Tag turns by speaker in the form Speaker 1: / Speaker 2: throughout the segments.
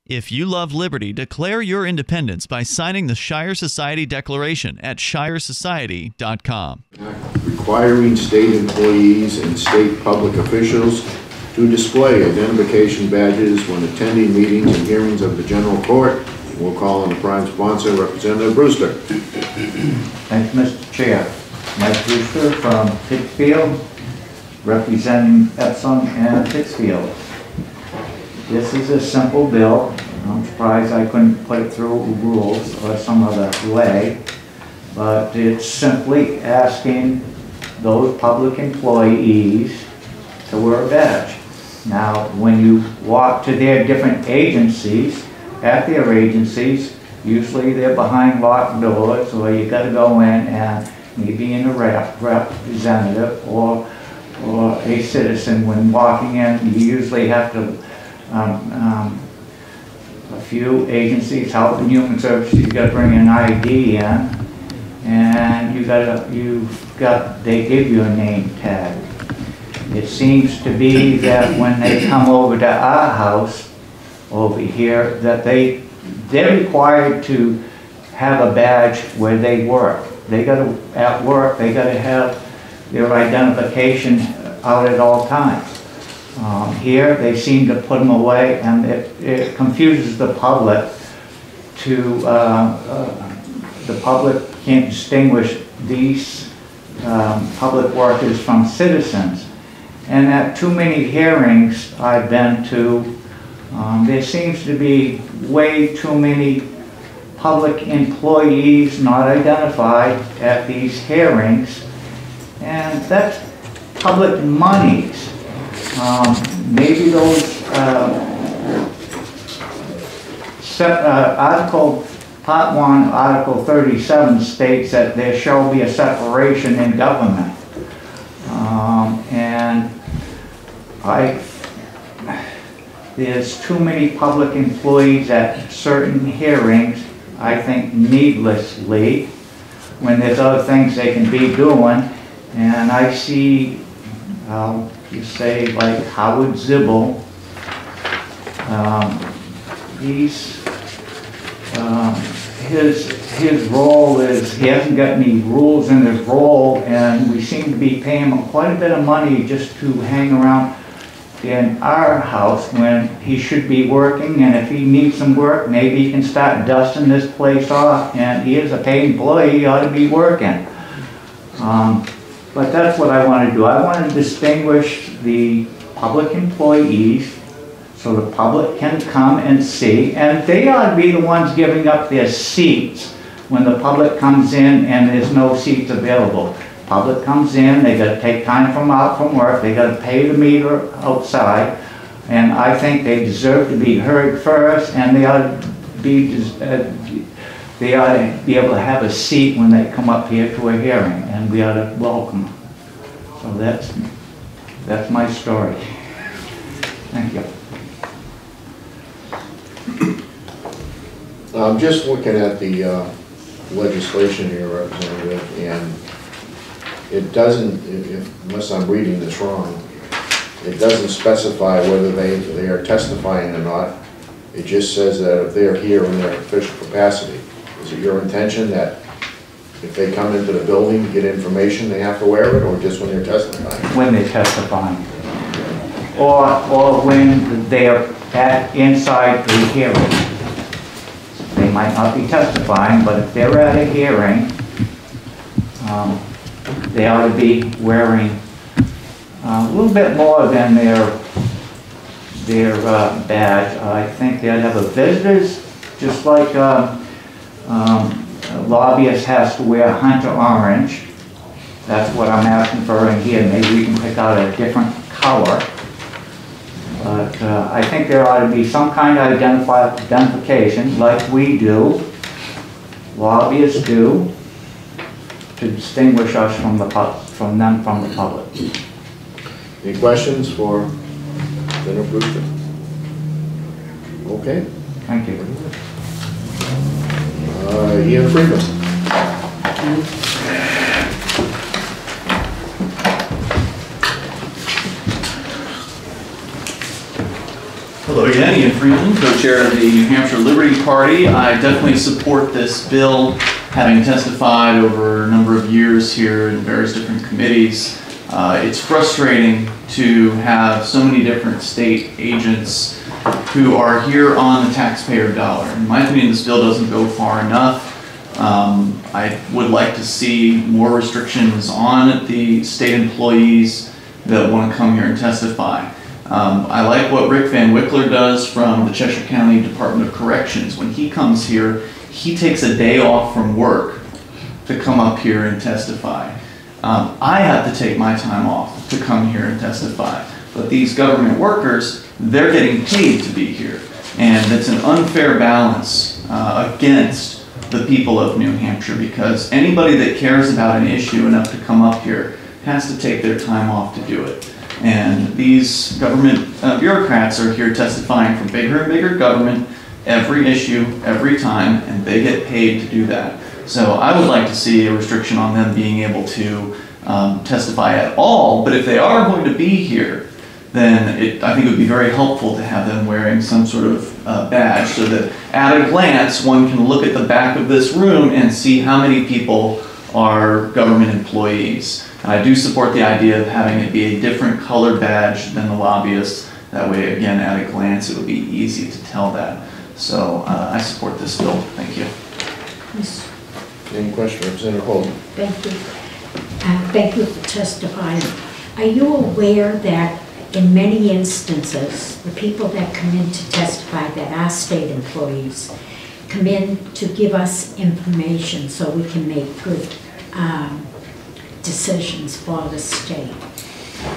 Speaker 1: If you love liberty, declare your independence by signing the Shire Society Declaration at shiresociety.com.
Speaker 2: Requiring state employees and state public officials to display identification badges when attending meetings and hearings of the general court. We'll call on the prime sponsor, Representative Brewster.
Speaker 3: Thank you, Mr. Chair. Mike Brewster from Pittsfield, representing Epsom and Pittsfield. This is a simple bill. I'm surprised I couldn't put it through rules or some other way, but it's simply asking those public employees to wear a badge. Now, when you walk to their different agencies, at their agencies, usually they're behind locked doors, or you got to go in and maybe in a representative or a citizen. When walking in, you usually have to a few agencies, Health and Human Services, you got to bring an ID in, and they give you a name tag. It seems to be that when they come over to our house over here, that they're required to have a badge where they work. They got to, at work, they got to have their identification out at all times. Here, they seem to put them away, and it confuses the public. The public can't distinguish these public workers from citizens. And at too many hearings I've been to, there seems to be way too many public employees not identified at these hearings, and that's public monies. Maybe those Part 1, Article 37 states that there shall be a separation in government. And there's too many public employees at certain hearings, I think needlessly, when there's other things they can be doing. And I see, you say, like Howard Zibble, his role is, he hasn't got any rules in his role, and we seem to be paying him quite a bit of money just to hang around in our house when he should be working. And if he needs some work, maybe he can start dusting this place off, and he is a paid employee, he ought to be working. But that's what I want to do. I want to distinguish the public employees so the public can come and see, and they ought to be the ones giving up their seats when the public comes in and there's no seats available. Public comes in, they got to take time from work, they got to pay the meter outside, and I think they deserve to be heard first, and they ought to be able to have a seat when they come up here to a hearing, and we ought to welcome them. So that's my story. Thank you.
Speaker 2: I'm just looking at the legislation here, Representative, and it doesn't, unless I'm reading this wrong, it doesn't specify whether they are testifying or not. It just says that if they're here in their official capacity. Is it your intention that if they come into the building to get information, they have to wear it, or just when they're testifying?
Speaker 3: When they're testifying. Or when they're inside the hearing. They might not be testifying, but if they're at a hearing, they ought to be wearing a little bit more than their badge. I think they'd have a visitor's, just like a lobbyist has to wear hunter orange. That's what I'm asking for in here. Maybe we can pick out a different color. But I think there ought to be some kind of identification, like we do, lobbyists do, to distinguish us from the public.
Speaker 2: Any questions for Senator Brewster? Okay.
Speaker 3: Thank you.
Speaker 2: Ian Freeman.
Speaker 4: Hello
Speaker 1: again, Ian Freeman, co-chair of the New Hampshire Liberty Party. I definitely support this bill, having testified over a number of years here in various different committees. It's frustrating to have so many different state agents who are here on the taxpayer dollar. In my opinion, this bill doesn't go far enough. I would like to see more restrictions on the state employees that want to come here and testify. I like what Rick Van Wickler does from the Cheshire County Department of Corrections. When he comes here, he takes a day off from work to come up here and testify. I have to take my time off to come here and testify. But these government workers, they're getting paid to be here. And it's an unfair balance against the people of New Hampshire, because anybody that cares about an issue enough to come up here has to take their time off to do it. And these government bureaucrats are here testifying for bigger and bigger government, every issue, every time, and they get paid to do that. So I would like to see a restriction on them being able to testify at all, but if they are going to be here, then I think it would be very helpful to have them wearing some sort of badge, so that at a glance one can look at the back of this room and see how many people are government employees. And I do support the idea of having it be a different colored badge than the lobbyists. That way, again, at a glance, it would be easy to tell that. So I support this bill. Thank you.
Speaker 4: Yes.
Speaker 2: Any question, Representative Holden?
Speaker 4: Thank you. Thank you for testifying. Are you aware that in many instances, the people that come in to testify that are state employees come in to give us information so we can make good decisions for the state?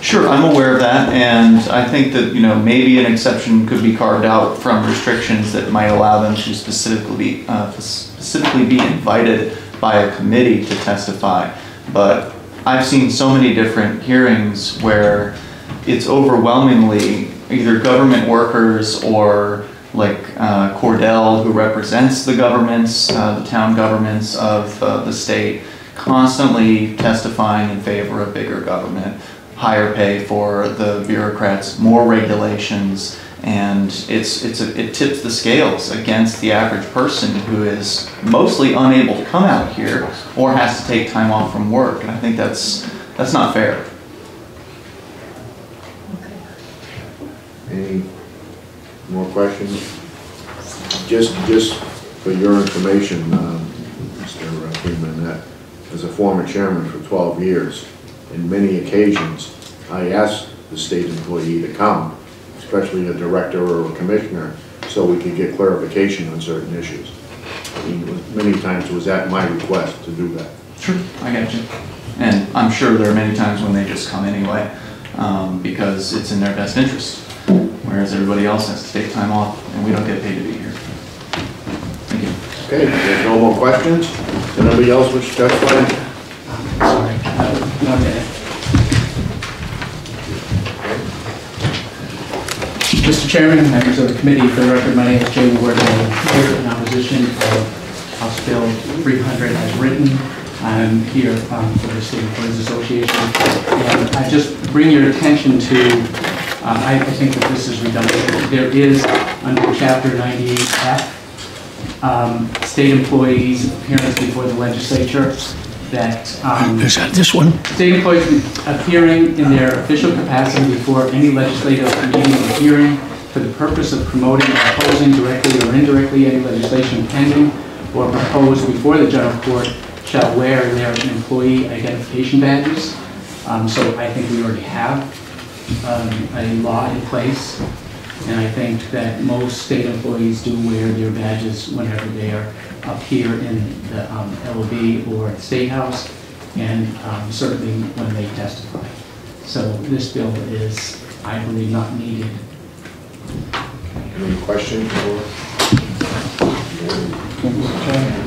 Speaker 1: Sure, I'm aware of that, and I think that, you know, maybe an exception could be carved out from restrictions that might allow them to specifically be invited by a committee to testify. But I've seen so many different hearings where it's overwhelmingly either government workers or like Cordell, who represents the governments, the town governments of the state, constantly testifying in favor of bigger government, higher pay for the bureaucrats, more regulations, and it tips the scales against the average person who is mostly unable to come out here or has to take time off from work. And I think that's not fair.
Speaker 2: Any more questions? Just for your information, Mr. Freeman, that as a former chairman for 12 years, in many occasions, I asked the state employee to come, especially a director or a commissioner, so we could get clarification on certain issues. I mean, many times it was at my request to do that.
Speaker 1: Sure, I got you. And I'm sure there are many times when they just come anyway, because it's in their best interest, whereas everybody else has to take time off, and we don't get paid to be here. Thank you.
Speaker 2: Okay, if there's no more questions, does anybody else wish to testify?
Speaker 5: Sorry, one minute. Mr. Chairman, members of the committee, for the record, my name is Jay Ward. I'm here in opposition of House Bill 300 as written. I'm here for the State Employees Association. And I just bring your attention to, I think that this is redundant. There is, under Chapter 98F, state employees' appearance before the legislature, that
Speaker 6: is that this one?
Speaker 5: state employees appearing in their official capacity before any legislative meeting or hearing for the purpose of promoting or opposing directly or indirectly any legislation pending or proposed before the general court shall wear their employee identification badges. So I think we already have a law in place, and I think that most state employees do wear their badges whenever they are up here in the LOB or the State House, and certainly when they testify. So this bill is, I believe, not needed.
Speaker 2: Any questions?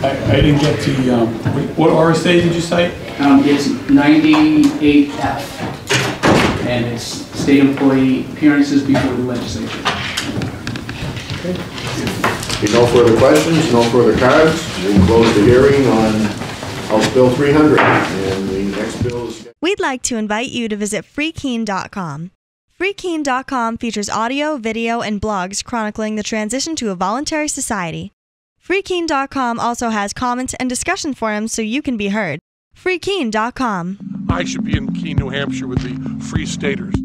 Speaker 6: I didn't get to, what RSA did you cite?
Speaker 5: It's 98F, and it's state employee appearances before the legislature.
Speaker 2: No further questions, no further cards. We'll close the hearing on House Bill 300. And the next bill is...
Speaker 7: We'd like to invite you to visit freekeen.com. FreeKeen.com features audio, video, and blogs chronicling the transition to a voluntary society. FreeKeen.com also has comments and discussion forums so you can be heard. FreeKeen.com.
Speaker 8: I should be in Keene, New Hampshire with the Free Staters.